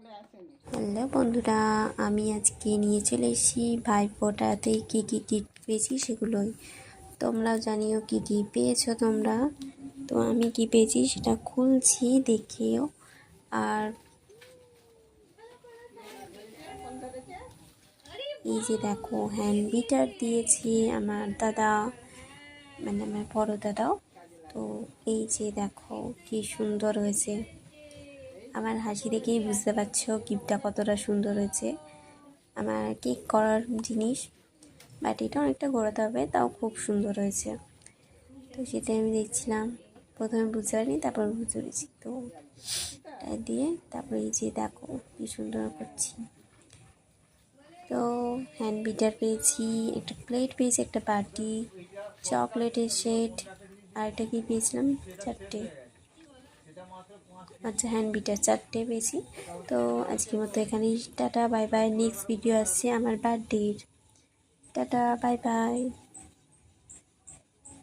Hello বন্ধুরা, আমি আজকে নিয়ে চলে এসেছি ভাইফোঁটাতে কী কী গিফট পেয়েছি সেগুলোই। তোমরাও জানিও কী কী পেয়েছো তোমরা। তো আমি কি পেয়েছি সেটা খুলছি, দেখিও। আর এই যে দেখো, হ্যান্ড বিটার দিয়েছি আমার দাদা, মানে আমার বড় দাদাও। তো এই যে দেখো কি সুন্দর হয়েছে। আমার হাসি দেখেই বুঝতে পারছো গিফটটা কতটা সুন্দর হয়েছে। আমার কেক করার জিনিস, বাট এটা অনেকটা ঘোরাতে হবে, তাও খুব সুন্দর হয়েছে। তো সেটাই আমি দেখছিলাম, প্রথমে বুঝতে পারিনি, তারপর বুঝতে পেরেছি। তো এটা দিয়ে তারপরে এই যে দেখো কি সুন্দর করছি। তো হ্যান্ড বিটার পেয়েছি, একটা প্লেট পেয়েছি, একটা বাটি, চকলেটের সেট, আর এটা কি পেয়েছিলাম, চারটে, আচ্ছা হ্যান্ড বিটার চারটে পেয়েছি। তো আজকের মতো এখানেই tata, bye bye. Next video আসছে আমার বার্থডের। Tata, bye by.